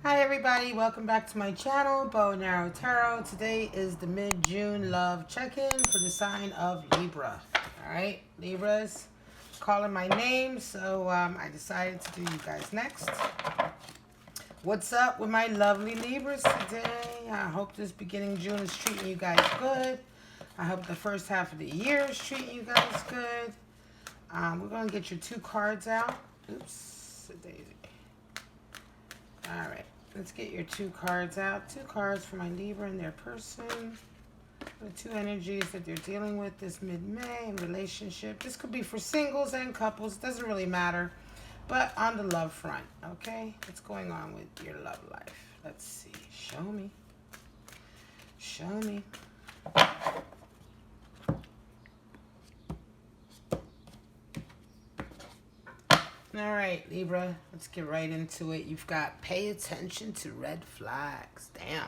Hi everybody, welcome back to my channel, Bow and Arrow Tarot. Today is the mid-June love check-in for the sign of Libra. Alright, Libras, calling my name, so I decided to do you guys next. What's up with my lovely Libras today? I hope this beginning June is treating you guys good. I hope the first half of the year is treating you guys good. We're going to get your two cards out. Oops, a daisy. Alright. Let's get your two cards out. Two cards for my Libra and their person. The two energies that they're dealing with this mid-May in relationship. This could be for singles and couples. Doesn't really matter. But on the love front, okay? What's going on with your love life? Let's see. Show me. Show me. All right, Libra, let's get right into it. You've got pay attention to red flags. Damn.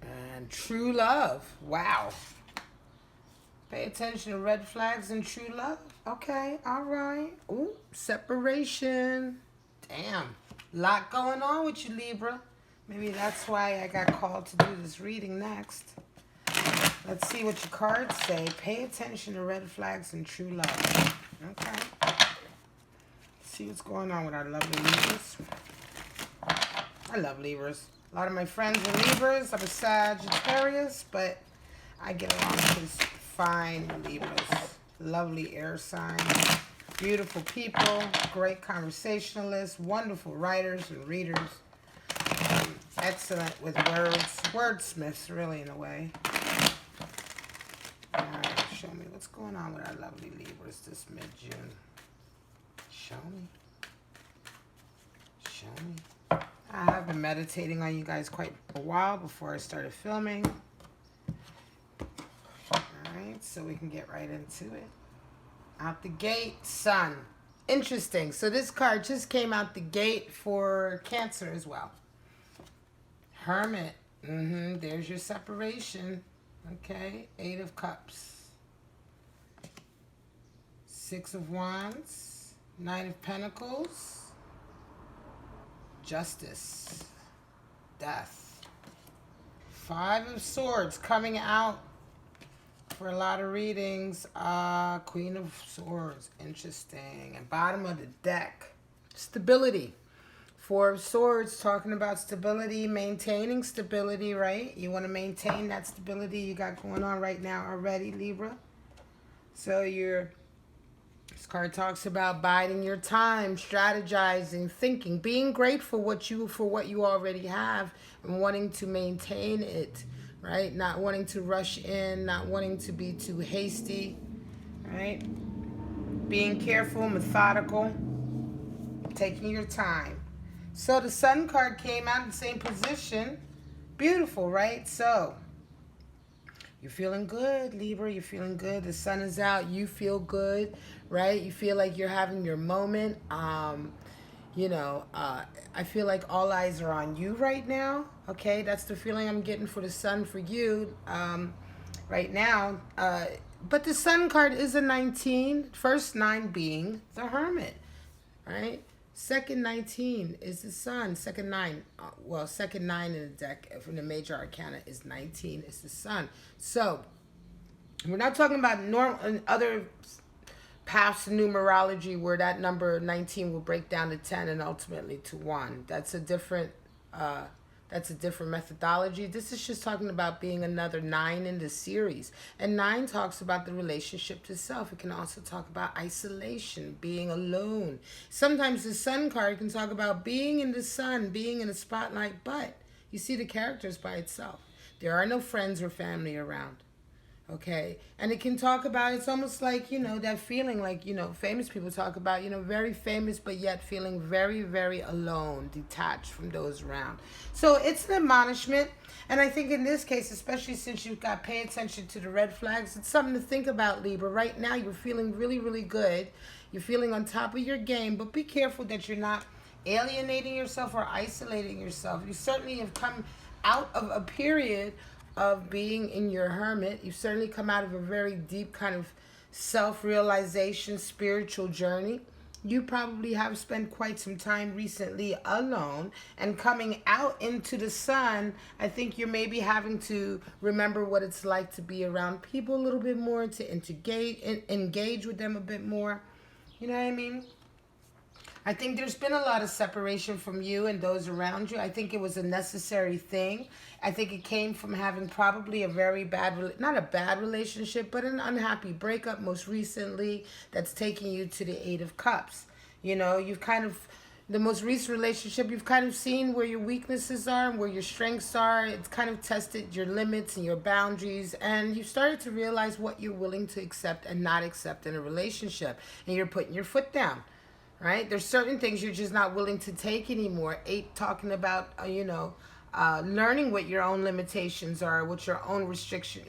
And true love. Wow. Pay attention to red flags and true love. Okay, all right. Ooh, separation. Damn. Lot going on with you, Libra. Maybe that's why I got called to do this reading next. Let's see what your cards say. Pay attention to red flags and true love. Okay. See what's going on with our lovely Libras. I love Libras. A lot of my friends are Libras. I'm a Sagittarius, but I get along with these fine Libras. Lovely air signs. Beautiful people. Great conversationalists. Wonderful writers and readers. Excellent with words. Wordsmiths, really, in a way. Alright, show me what's going on with our lovely Libras this mid-June. Show me. Show me. I have been meditating on you guys quite a while before I started filming. Alright, so we can get right into it. Out the gate, Sun. Interesting. So this card just came out the gate for Cancer as well. Hermit. There's your separation. Okay, 8 of Cups. 6 of Wands. Knight of Pentacles. Justice. Death. 5 of Swords coming out for a lot of readings. Queen of Swords. Interesting. And bottom of the deck. Stability. 4 of Swords, talking about stability, maintaining stability, right? You want to maintain that stability you got going on right now already, Libra. So this card talks about biding your time, strategizing, thinking, being grateful for what you already have and wanting to maintain it, right? Not wanting to rush in, not wanting to be too hasty, right? Being careful, methodical, taking your time. So the Sun card came out in the same position. Beautiful, right? So you're feeling good, Libra. You're feeling good. The sun is out. You feel good, right? You feel like you're having your moment. I feel like all eyes are on you right now. Okay, that's the feeling I'm getting for the sun for you right now. But the Sun card is a 19. First 9 being the Hermit, right? Second 19 is the Sun. Second 9, second 9 in the deck from the major arcana is 19. It's the Sun. So we're not talking about normal other paths in numerology where that number 19 will break down to 10 and ultimately to 1. That's a different methodology. This is just talking about being another 9 in the series. And 9 talks about the relationship to self. It can also talk about isolation, being alone. Sometimes the Sun card can talk about being in the sun, being in the spotlight, but you see the characters by itself. There are no friends or family around. Okay, and it can talk about, it's almost like, that feeling like, famous people talk about, very famous, but yet feeling very, very alone, detached from those around. So it's an admonishment. And I think in this case, especially since you've got pay attention to the red flags, it's something to think about, Libra. Right now, you're feeling really, really good. You're feeling on top of your game, but be careful that you're not alienating yourself or isolating yourself. You certainly have come out of a period of being in your hermit. You've certainly come out of a very deep kind of self-realization, spiritual journey. You probably have spent quite some time recently alone, and coming out into the sun, I think you're maybe having to remember what it's like to be around people a little bit more, to engage with them a bit more. You know what I mean? I think there's been a lot of separation from you and those around you. I think it was a necessary thing. I think it came from having probably a very bad, not a bad relationship, but an unhappy breakup most recently that's taking you to the Eight of Cups. You know, you've kind of, the most recent relationship, you've kind of seen where your weaknesses are and where your strengths are. It's kind of tested your limits and your boundaries, and you've started to realize what you're willing to accept and not accept in a relationship, and you're putting your foot down. Right? There's certain things you're just not willing to take anymore. Eight, talking about, learning what your own limitations are, what your own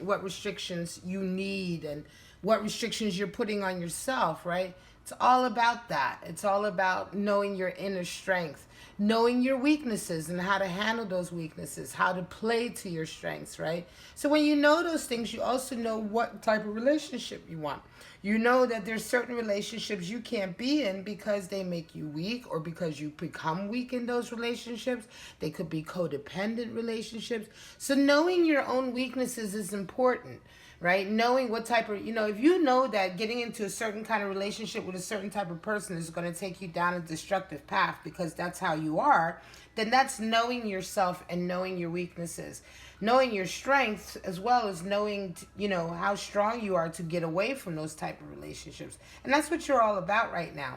what restrictions you need, and what restrictions you're putting on yourself, right? It's all about that. It's all about knowing your inner strength, knowing your weaknesses and how to handle those weaknesses, how to play to your strengths, right? So when you know those things, you also know what type of relationship you want. You know that there's certain relationships you can't be in because they make you weak, or because you become weak in those relationships. They could be codependent relationships. So knowing your own weaknesses is important, right? Knowing what type of, if you know that getting into a certain kind of relationship with a certain type of person is going to take you down a destructive path because that's how you are, then that's knowing yourself and knowing your weaknesses. Knowing your strengths as well as knowing, how strong you are to get away from those type of relationships. And that's what you're all about right now.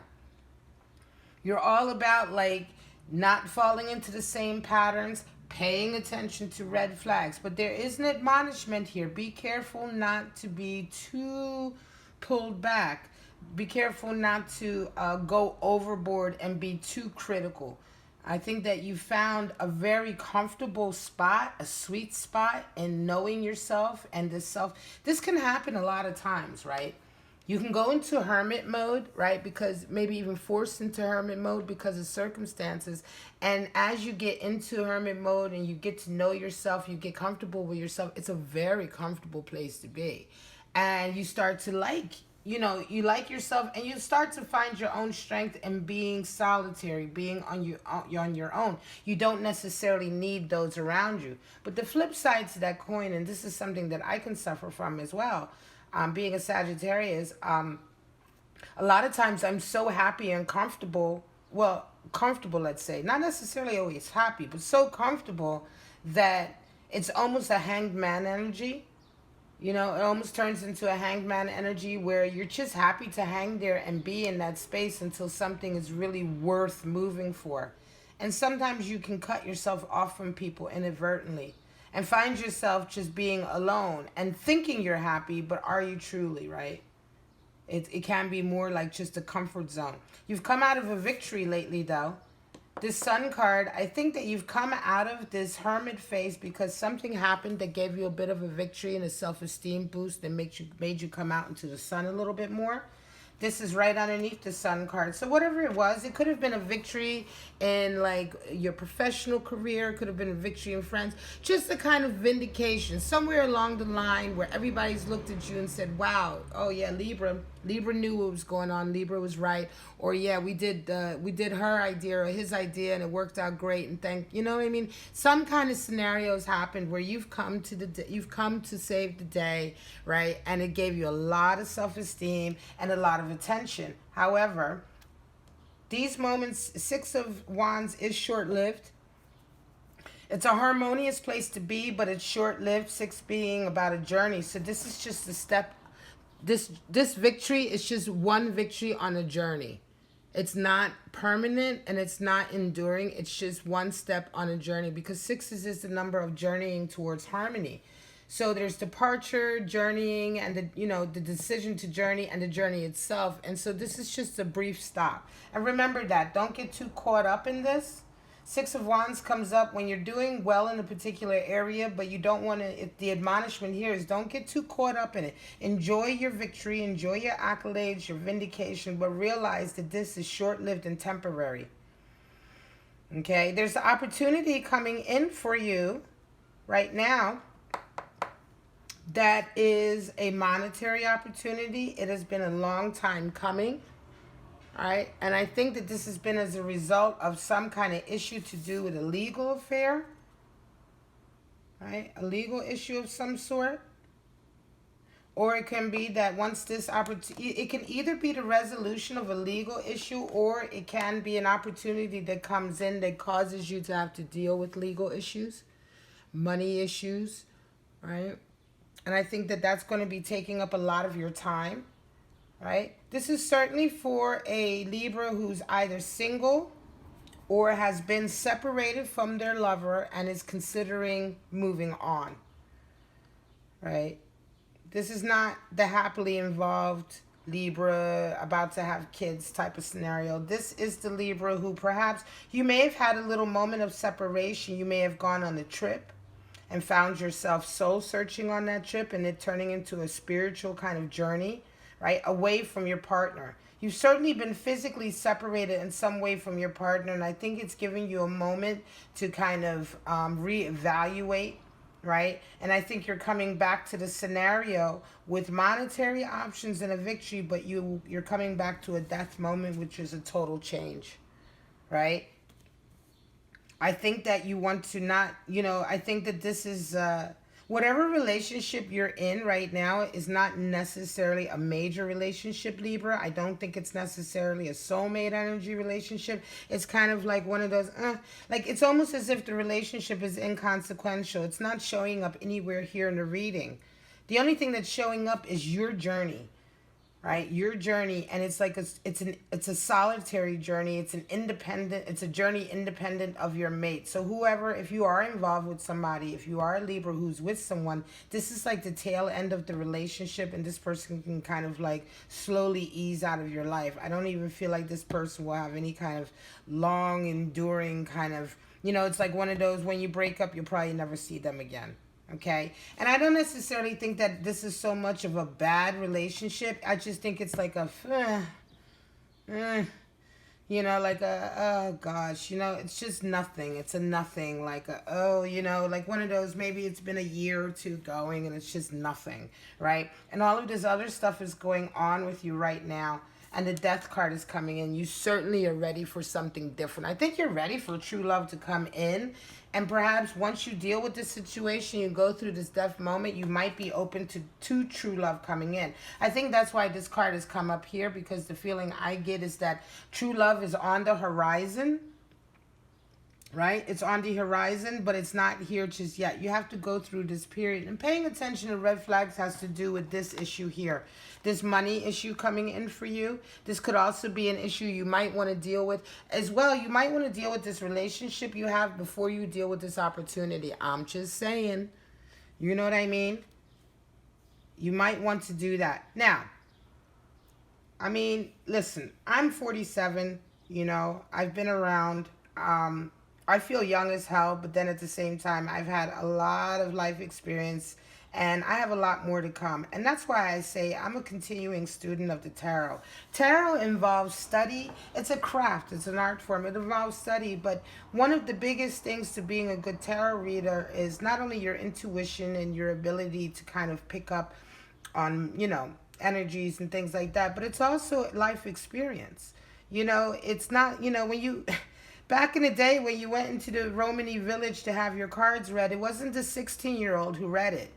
You're all about, like, not falling into the same patterns, paying attention to red flags. But there is an admonishment here. Be careful not to be too pulled back. Be careful not to go overboard and be too critical. I think that you found a very comfortable spot, a sweet spot in knowing yourself and the self. This can happen a lot of times, right? You can go into hermit mode, right? Because maybe even forced into hermit mode because of circumstances. And as you get into hermit mode and you get to know yourself, you get comfortable with yourself, it's a very comfortable place to be. And you start to you like yourself, and you start to find your own strength in being solitary, being on your own. You don't necessarily need those around you. But the flip side to that coin, and this is something that I can suffer from as well, being a Sagittarius, a lot of times I'm so happy and comfortable, let's say, not necessarily always happy, but so comfortable that it's almost a hanged man energy. It almost turns into a hanged man energy where you're just happy to hang there and be in that space until something is really worth moving for. And sometimes you can cut yourself off from people inadvertently and find yourself just being alone and thinking you're happy, but are you truly, right? It can be more like just a comfort zone. You've come out of a victory lately, though. This Sun card, I think that you've come out of this hermit phase because something happened that gave you a bit of a victory and a self-esteem boost that made you come out into the sun a little bit more. This is right underneath the Sun card. So whatever it was, it could have been a victory in, like, your professional career. It could have been a victory in friends. Just a kind of vindication somewhere along the line where everybody's looked at you and said, wow, oh yeah, Libra knew what was going on. Libra was right. Or yeah, we did her idea or his idea and it worked out great. And you know what I mean? Some kind of scenarios happened where you've come to save the day, right? And it gave you a lot of self-esteem and a lot of attention. However, these moments, Six of Wands is short-lived. It's a harmonious place to be, but it's short-lived, six being about a journey. So this is just a step. This victory is just one victory on a journey. It's not permanent and it's not enduring. It's just one step on a journey, because sixes is the number of journeying towards harmony. So there's departure, journeying, and the decision to journey and the journey itself. And so this is just a brief stop. And remember that. Don't get too caught up in this. Six of Wands comes up when you're doing well in a particular area, but you don't want to, the admonishment here is don't get too caught up in it. Enjoy your victory, enjoy your accolades, your vindication, but realize that this is short-lived and temporary. Okay? There's an opportunity coming in for you right now that is a monetary opportunity. It has been a long time coming. All right. And I think that this has been as a result of some kind of issue to do with a legal affair. Right? A legal issue of some sort. Or it can be that once this opportunity, it can either be the resolution of a legal issue, or it can be an opportunity that comes in that causes you to have to deal with legal issues, money issues, right? And I think that that's going to be taking up a lot of your time, right? This is certainly for a Libra who's either single or has been separated from their lover and is considering moving on, right? This is not the happily involved Libra about to have kids type of scenario. This is the Libra who perhaps you may have had a little moment of separation. You may have gone on a trip and found yourself soul searching on that trip, and it turning into a spiritual kind of journey, right? Away from your partner. You've certainly been physically separated in some way from your partner, and I think it's giving you a moment to kind of reevaluate, right? And I think you're coming back to the scenario with monetary options and a victory, but you're coming back to a death moment, which is a total change, right? I think that you want to not, I think that this is, whatever relationship you're in right now is not necessarily a major relationship, Libra. I don't think it's necessarily a soulmate energy relationship. It's kind of like one of those, like it's almost as if the relationship is inconsequential. It's not showing up anywhere here in the reading. The only thing that's showing up is your journey, right? Your journey, and it's like it's a solitary journey. It's a journey independent of your mate. So whoever, if you are involved with somebody, if you are a Libra who's with someone, this is like the tail end of the relationship, and this person can kind of like slowly ease out of your life. I don't even feel like this person will have any kind of long enduring kind of, it's like one of those, when you break up, you'll probably never see them again. Okay, and I don't necessarily think that this is so much of a bad relationship. I just think it's like a, like a, oh gosh, it's just nothing. It's a nothing, like a, like one of those, maybe it's been a year or two going and it's just nothing, right? And all of this other stuff is going on with you right now. And the death card is coming in. You certainly are ready for something different. I think you're ready for true love to come in. And perhaps once you deal with this situation, you go through this death moment, you might be open to true love coming in. I think that's why this card has come up here, because the feeling I get is that true love is on the horizon. Right? It's on the horizon, but it's not here just yet. You have to go through this period. And paying attention to red flags has to do with this issue here. This money issue coming in for you. This could also be an issue you might want to deal with as well. You might want to deal with this relationship you have before you deal with this opportunity. I'm just saying. You know what I mean? You might want to do that. Now, I mean, listen, I'm 47. I've been around. I feel young as hell, but then at the same time, I've had a lot of life experience, and I have a lot more to come. And that's why I say I'm a continuing student of the tarot. Tarot involves study. It's a craft. It's an art form. It involves study. But one of the biggest things to being a good tarot reader is not only your intuition and your ability to kind of pick up on, energies and things like that, but it's also life experience. It's not, when you... Back in the day when you went into the Romany village to have your cards read, it wasn't the 16-year-old who read it,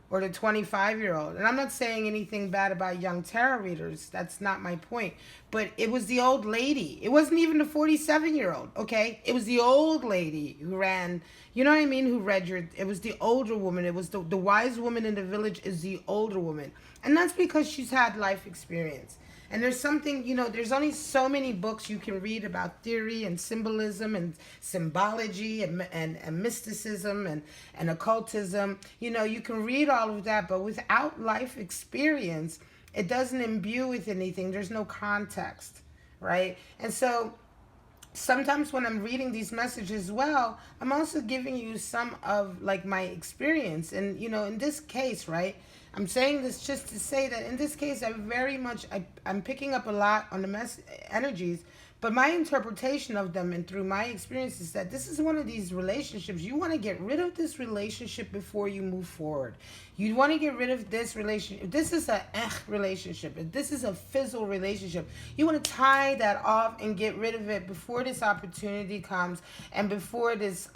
or the 25-year-old. And I'm not saying anything bad about young tarot readers. That's not my point. But it was the old lady. It wasn't even the 47-year-old, okay? It was the old lady who ran, you know what I mean, who read it was the older woman. It was the wise woman in the village is the older woman. And that's because she's had life experience. And there's something, there's only so many books you can read about theory and symbolism and symbology and mysticism and occultism. You can read all of that, but without life experience, it doesn't imbue with anything. There's no context, right? And so sometimes when I'm reading these messages as well, I'm also giving you some of like my experience. And, in this case, right, I'm saying this just to say that in this case, I'm picking up a lot on the energies, but my interpretation of them and through my experience is that this is one of these relationships. You want to get rid of this relationship before you move forward. You want to get rid of this relationship. This is a relationship. If this is a fizzle relationship, you want to tie that off and get rid of it before this opportunity comes and before this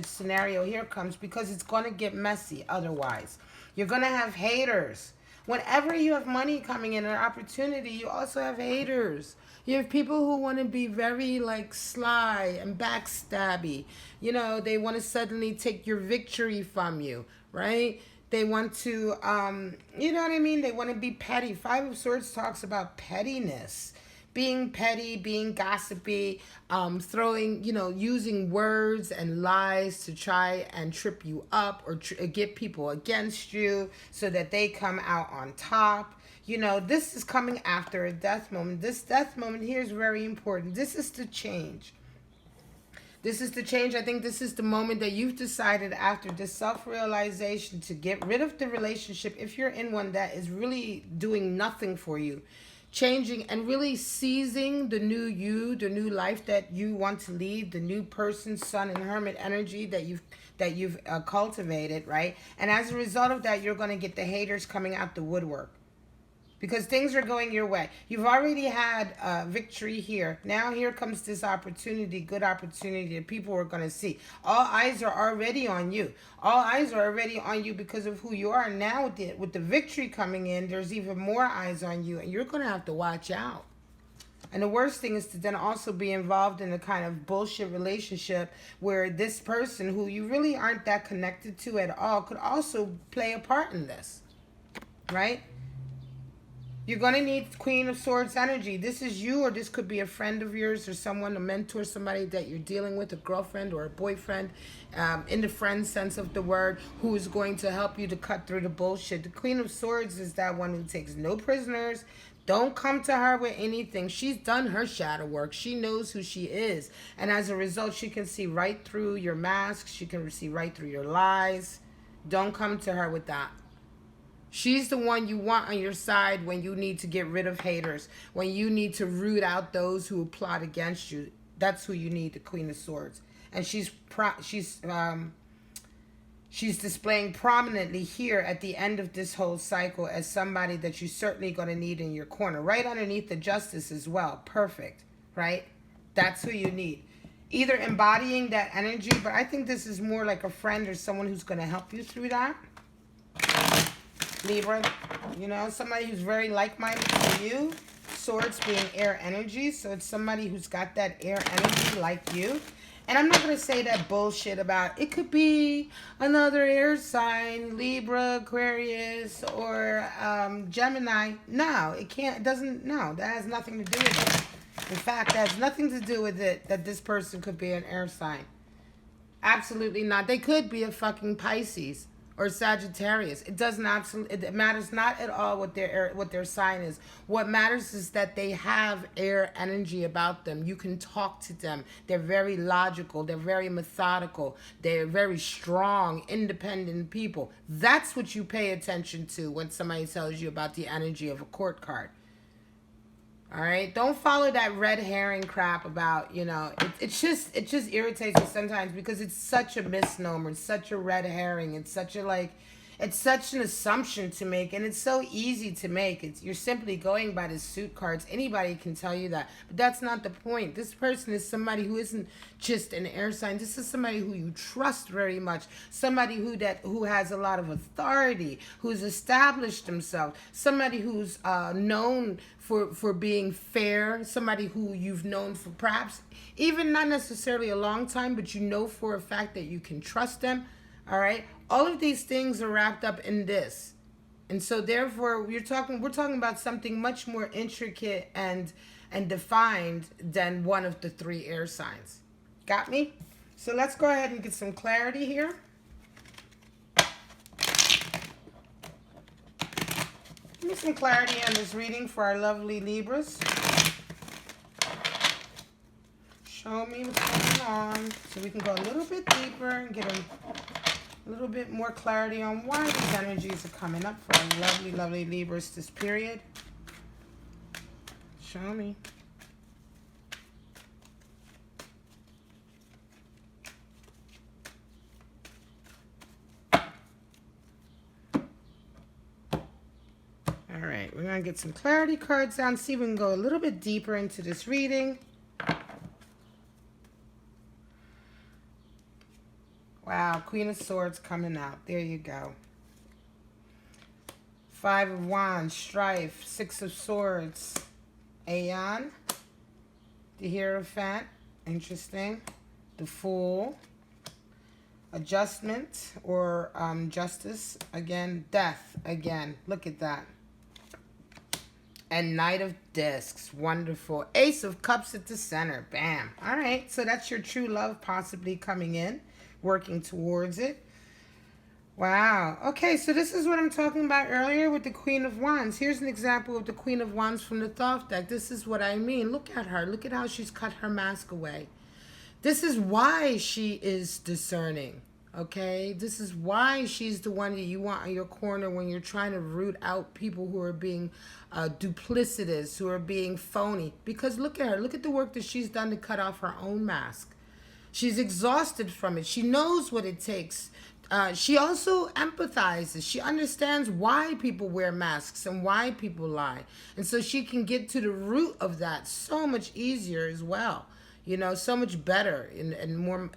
scenario here comes, because it's going to get messy otherwise. You're going to have haters. Whenever you have money coming in, an opportunity, you also have haters. You have people who want to be very like sly and backstabby. You know, they want to suddenly take your victory from you, right? They want to, you know what I mean? They want to be petty. Five of Swords talks about pettiness. Being petty, being gossipy, throwing, you know, using words and lies to try and trip you up or get people against you so that they come out on top. You know, this is coming after a death moment. This death moment here is very important. This is the change. This is the change. I think this is the moment that you've decided after this self-realization to get rid of the relationship, if you're in one that is really doing nothing for you. Changing and really seizing the new you, the new life that you want to lead, the new person, sun and hermit energy that you've cultivated, right? And as a result of that, you're going to get the haters coming out the woodwork. Because things are going your way. You've already had victory here. Now here comes this opportunity, good opportunity that people are going to see. All eyes are already on you. All eyes are already on you because of who you are. Now with the victory coming in, there's even more eyes on you. And you're going to have to watch out. And the worst thing is to then also be involved in a kind of bullshit relationship where this person who you really aren't that connected to at all could also play a part in this. Right? You're going to need Queen of Swords energy. This is you, or this could be a friend of yours or someone, a mentor, somebody that you're dealing with, a girlfriend or a boyfriend, in the friend sense of the word, who is going to help you to cut through the bullshit. The Queen of Swords is that one who takes no prisoners. Don't come to her with anything. She's done her shadow work. She knows who she is. And as a result, she can see right through your mask. She can see right through your lies. Don't come to her with that. She's the one you want on your side when you need to get rid of haters, when you need to root out those who plot against you. That's who you need, the Queen of Swords. And she's displaying prominently here at the end of this whole cycle as somebody that you're certainly going to need in your corner. Right underneath the Justice as well. Perfect, right? That's who you need. Either embodying that energy, but I think this is more like a friend or someone who's going to help you through that. Libra, you know, somebody who's very like-minded to you. Swords being air energy, so it's somebody who's got that air energy like you. And I'm not going to say that bullshit about it could be another air sign, Libra, Aquarius, or Gemini. No, it can't, it doesn't, no, that has nothing to do with it. In fact, that has nothing to do with it that this person could be an air sign. Absolutely not. They could be a fucking Pisces or Sagittarius. It doesn't it matters not at all what their sign is. What matters is that they have air energy about them. You can talk to them. They're very logical. They're very methodical. They're very strong, independent people. That's what you pay attention to when somebody tells you about the energy of a court card. All right, don't follow that red herring crap about, you know, it just irritates me sometimes because it's such a misnomer, it's such a red herring, it's such an assumption to make, and it's so easy to make. You're simply going by the suit cards. Anybody can tell you that, but that's not the point. This person is somebody who isn't just an air sign. This is somebody who you trust very much, somebody who has a lot of authority, who's established himself, somebody who's known for being fair, somebody who you've known for perhaps even not necessarily a long time, but you know for a fact that you can trust them. All right, all of these things are wrapped up in this, and so therefore we're talking about something much more intricate and defined than one of the three air signs. Got me? So let's go ahead and get some clarity here. Give me some clarity on this reading for our lovely Libras. Show me what's going on so we can go a little bit deeper and get a A little bit more clarity on why these energies are coming up for our lovely, lovely Libras this period. Show me. All right, we're going to get some clarity cards down, see if we can go a little bit deeper into this reading. Wow, Queen of Swords coming out. There you go. Five of Wands, Strife, Six of Swords, Aeon, the Hierophant, interesting, the Fool, Adjustment or Justice, again, Death, again, look at that. And Knight of Discs, wonderful. Ace of Cups at the center, bam. All right, so that's your true love possibly coming in, working towards it. Wow. Okay, so this is what I'm talking about earlier with the Queen of Wands. Here's an example of the Queen of Wands from the Thoth deck. This is what I mean. Look at her. Look at how she's cut her mask away. This is why she is discerning, okay? This is why she's the one that you want in your corner when you're trying to root out people who are being duplicitous, who are being phony. Because look at her. Look at the work that she's done to cut off her own mask. She's exhausted from it. She knows what it takes. She also empathizes. She understands why people wear masks and why people lie. And so she can get to the root of that so much easier as well. You know, so much better and more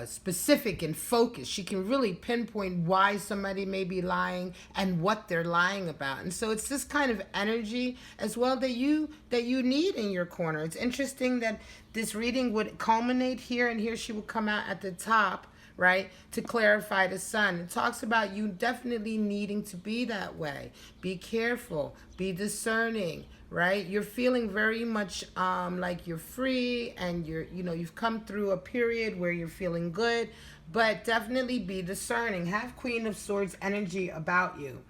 specific and focused. She can really pinpoint why somebody may be lying and what they're lying about. And so it's this kind of energy as well that you need in your corner. It's interesting that this reading would culminate here, and here she will come out at the top, right, to clarify the sun. It talks about you definitely needing to be that way. Be careful, be discerning, right? You're feeling very much like you're free, and you've come through a period where you're feeling good, but definitely be discerning. Have Queen of Swords energy about you.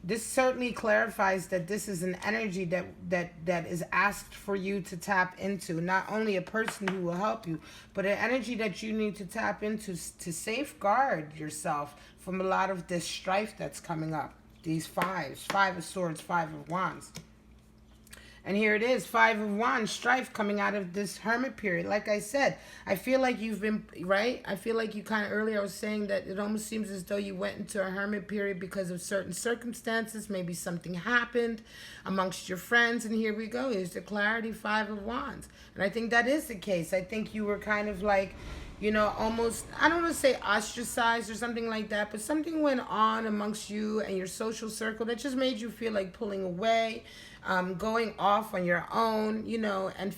This certainly clarifies that this is an energy that is asked for you to tap into. Not only a person who will help you, but an energy that you need to tap into to safeguard yourself from a lot of this strife that's coming up. These fives, Five of Swords, Five of Wands. And here it is, Five of Wands, strife coming out of this hermit period. Like I said, I feel like you've been, right? I feel like you kind of earlier I was saying that it almost seems as though you went into a hermit period because of certain circumstances. Maybe something happened amongst your friends. And here we go. Here's the clarity, Five of Wands. And I think that is the case. I think you were kind of like, you know, almost, I don't want to say ostracized or something like that, but something went on amongst you and your social circle that just made you feel like pulling away, going off on your own, you know, and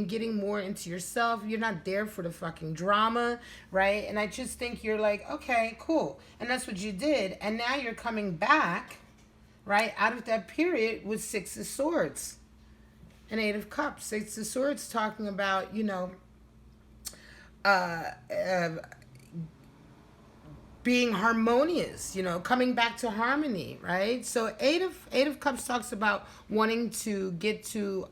getting more into yourself. You're not there for the fucking drama, right? And I just think you're like, okay, cool. And that's what you did. And now you're coming back, right, out of that period with Six of Swords and Eight of Cups. Six of Swords talking about, you know, being harmonious, you know, coming back to harmony, right? So Eight of Cups talks about wanting to get to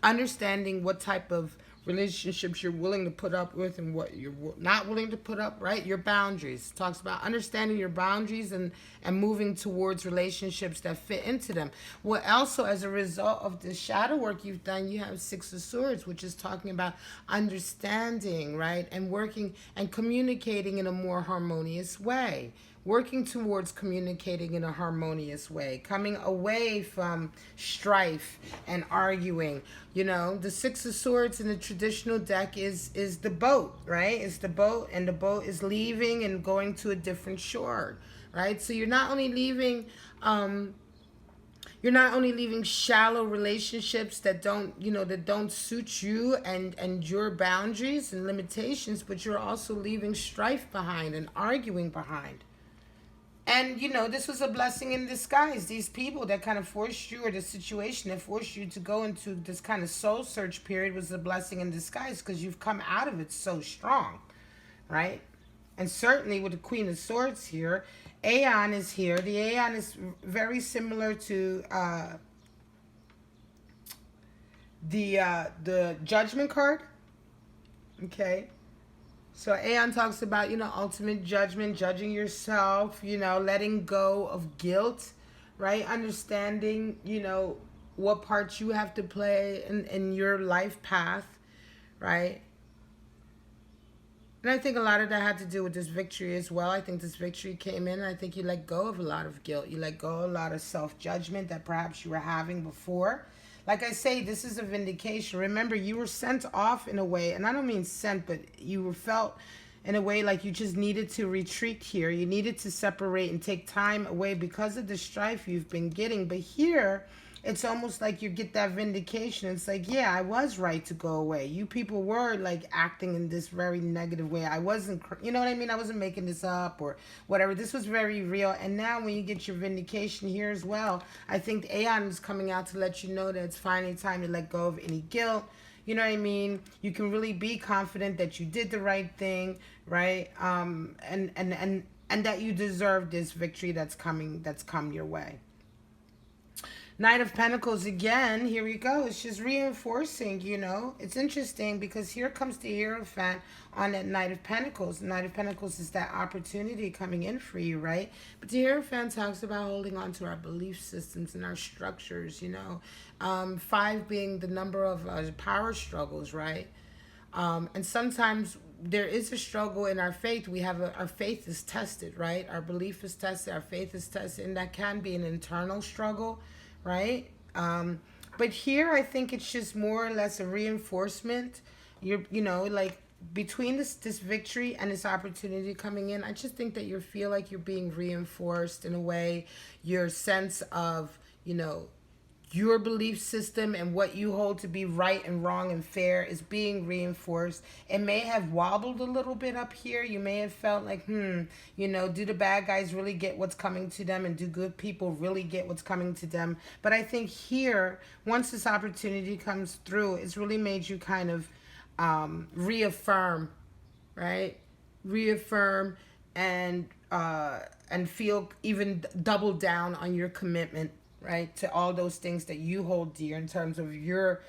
understanding what type of relationships you're willing to put up with and what you're not willing to put up, right? Your boundaries. It talks about understanding your boundaries and moving towards relationships that fit into them. Well, also as a result of the shadow work you've done, you have Six of Swords, which is talking about understanding, right? And working and communicating in a more harmonious way. Working towards communicating in a harmonious way, coming away from strife and arguing. You know, the Six of Swords in the traditional deck is the boat, right? It's the boat, and the boat is leaving and going to a different shore, right? So you're not only leaving shallow relationships that don't suit you and your boundaries and limitations, but you're also leaving strife behind and arguing behind. And, you know, this was a blessing in disguise. These people that kind of forced you, or the situation that forced you to go into this kind of soul search period, was a blessing in disguise because you've come out of it so strong, right? And certainly with the Queen of Swords here, Aeon is here. The Aeon is very similar to the Judgment card, okay? So Aeon talks about, ultimate judgment, judging yourself, letting go of guilt, right? Understanding, what parts you have to play in your life path, right? And I think a lot of that had to do with this victory as well. I think this victory came in, and I think you let go of a lot of guilt. You let go of a lot of self-judgment that perhaps you were having before. Like I say, this is a vindication. Remember, you were sent off in a way, and I don't mean sent, but you were felt in a way like you just needed to retreat here. You needed to separate and take time away because of the strife you've been getting. But here, it's almost like you get that vindication. It's like, yeah, I was right to go away. You people were like acting in this very negative way. I wasn't, you know what I mean? I wasn't making this up or whatever. This was very real. And now when you get your vindication here as well, I think Aeon is coming out to let you know that it's finally time to let go of any guilt. You know what I mean? You can really be confident that you did the right thing, right? And that you deserve this victory that's come your way. Knight of Pentacles again, here we go. It's just reinforcing, It's interesting because here comes the Hierophant on that Knight of Pentacles. The Knight of Pentacles is that opportunity coming in for you, right? But the Hierophant talks about holding on to our belief systems and our structures, 5 being the number of power struggles, right? And sometimes there is a struggle in our faith. Our faith is tested, right? Our belief is tested, our faith is tested, and that can be an internal struggle, right? But here I think it's just more or less a reinforcement. Like between this victory and this opportunity coming in, I just think that you feel like you're being reinforced in a way. Your sense of, your belief system and what you hold to be right and wrong and fair is being reinforced. It may have wobbled a little bit up here. You may have felt like, do the bad guys really get what's coming to them, and do good people really get what's coming to them? But I think here, once this opportunity comes through, it's really made you kind of reaffirm, right? Reaffirm and feel even double down on your commitment, right, to all those things that you hold dear in terms of your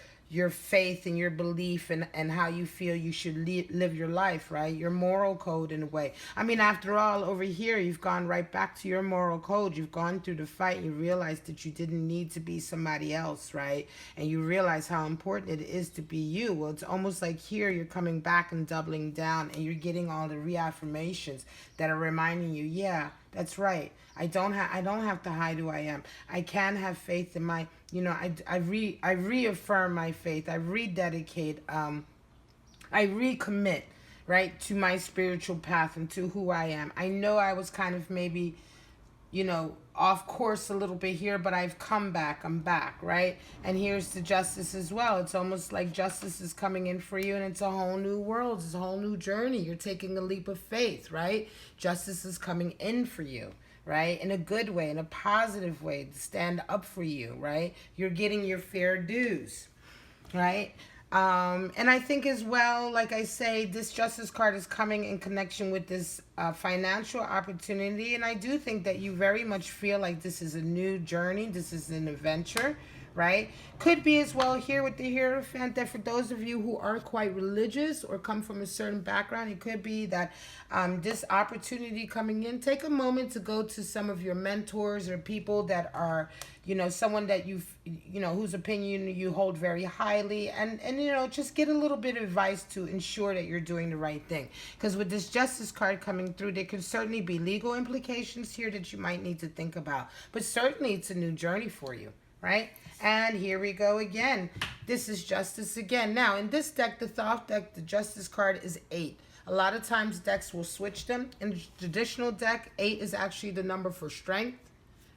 faith and your belief and how you feel you should live your life, right? Your moral code in a way. I mean, after all, over here, you've gone right back to your moral code. You've gone through the fight. You realize that you didn't need to be somebody else, right? And you realize how important it is to be you. Well, it's almost like here you're coming back and doubling down, and you're getting all the reaffirmations that are reminding you, yeah, that's right. I don't have to hide who I am. I can have faith in my, I reaffirm my faith. I rededicate. I recommit, right, to my spiritual path and to who I am. I know I was kind of maybe, off course a little bit here, but I've come back. I'm back, right? And here's the Justice as well. It's almost like justice is coming in for you, and it's a whole new world. It's a whole new journey. You're taking a leap of faith, right? Justice is coming in for you, right? In a good way, in a positive way, to stand up for you, right? You're getting your fair dues, right? And I think as well, like I say, this Justice card is coming in connection with this financial opportunity. And I do think that you very much feel like this is a new journey. This is an adventure, right? Could be as well here with the Hierophant that for those of you who are quite religious or come from a certain background, it could be that this opportunity coming in, take a moment to go to some of your mentors or people that are, someone that whose opinion you hold very highly, and just get a little bit of advice to ensure that you're doing the right thing. Because with this Justice card coming through, there could certainly be legal implications here that you might need to think about. But certainly it's a new journey for you, right? And here we go again. This is Justice again. Now, in this deck, the Thoth deck, the Justice card is 8. A lot of times decks will switch them. In the traditional deck, 8 is actually the number for strength,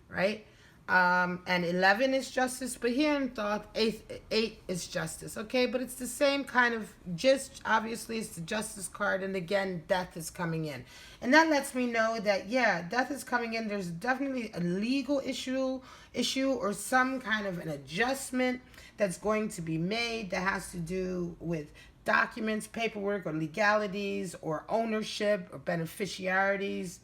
right? And 11 is Justice, but here in Thoth, 8 is Justice, okay? But it's the same kind of gist. Obviously, it's the Justice card, and again, death is coming in. And that lets me know that, yeah, death is coming in. There's definitely a legal issue or some kind of an adjustment that's going to be made that has to do with documents, paperwork, or legalities, or ownership, or beneficiaries,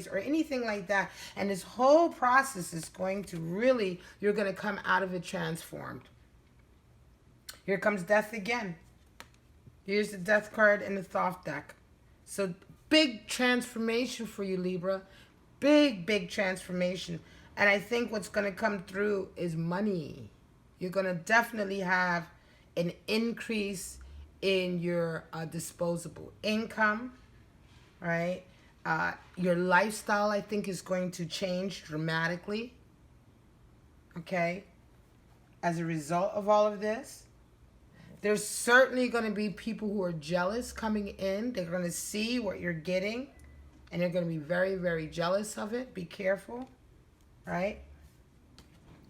or anything like that. And this whole process is going to really, you're going to come out of it transformed. Here comes death again. Here's the Death card in the Thoth deck. So big transformation for you, Libra. Big, big transformation. And I think what's going to come through is money. You're going to definitely have an increase in your disposable income, right? Your lifestyle, I think, is going to change dramatically, okay, as a result of all of this. There's certainly going to be people who are jealous coming in. They're going to see what you're getting, and they're going to be very, very jealous of it. Be careful, right?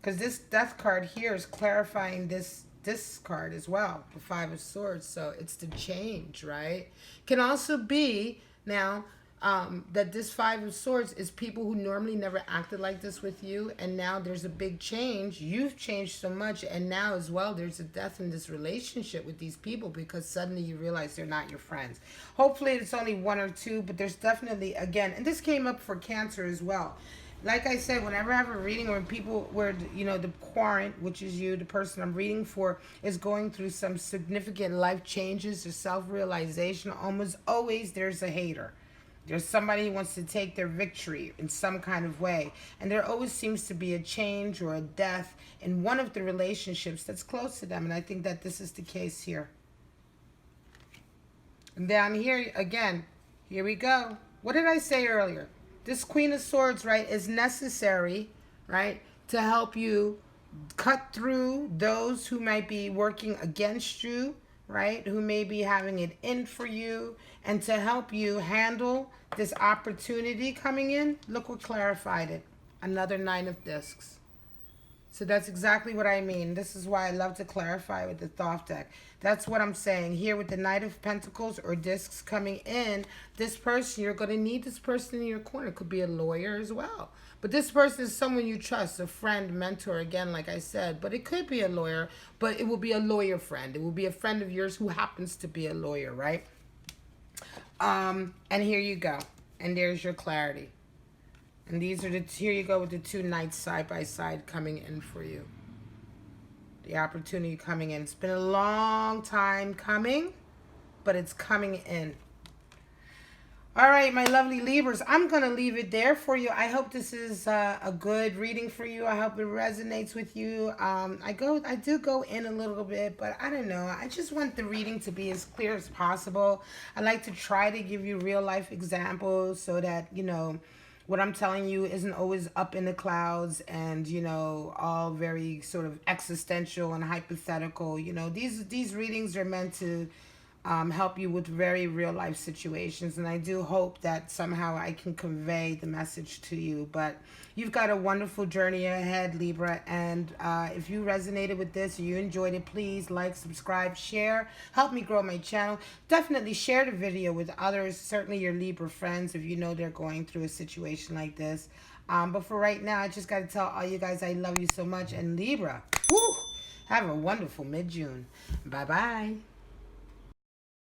Because this Death card here is clarifying this card as well, the Five of Swords. So it's the change, right? Can also be now that this Five of Swords is people who normally never acted like this with you, and now there's a big change. You've changed so much, and now as well there's a death in this relationship with these people because suddenly you realize they're not your friends. Hopefully it's only one or two, but there's definitely, again, and this came up for Cancer as well. Like I said, whenever I have a reading where you know, the querent, which is you, the person I'm reading for, is going through some significant life changes or self-realization, almost always there's a hater. There's somebody who wants to take their victory in some kind of way. And there always seems to be a change or a death in one of the relationships that's close to them. And I think that this is the case here. And down here, again, here we go. What did I say earlier? This Queen of Swords, right, is necessary, right, to help you cut through those who might be working against you, right, who may be having it in for you, and to help you handle this opportunity coming in. Look what clarified it. Another Nine of Discs. So that's exactly what I mean. This is why I love to clarify with the Thoth deck. That's what I'm saying. Here with the Knight of Pentacles or Discs coming in, this person, you're going to need this person in your corner. It could be a lawyer as well. But this person is someone you trust, a friend, mentor, again, like I said. But it could be a lawyer, but it will be a lawyer friend. It will be a friend of yours who happens to be a lawyer, right? And here you go. And there's your clarity. And these are here you go with the two knights side by side coming in for you. The opportunity coming in. It's been a long time coming, but it's coming in. All right, my lovely Libras, I'm going to leave it there for you. I hope this is a good reading for you. I hope it resonates with you. I do go in a little bit, but I don't know. I just want the reading to be as clear as possible. I like to try to give you real life examples so that, you know, what I'm telling you isn't always up in the clouds and, you know, all very sort of existential and hypothetical. You know, these readings are meant to help you with very real life situations. And I do hope that somehow I can convey the message to you. But you've got a wonderful journey ahead, Libra. And if you resonated with this or you enjoyed it, please like, subscribe, share. Help me grow my channel. Definitely share the video with others, certainly your Libra friends, if you know they're going through a situation like this. But for right now, I just got to tell all you guys I love you so much. And Libra, whew, have a wonderful mid-June. Bye-bye.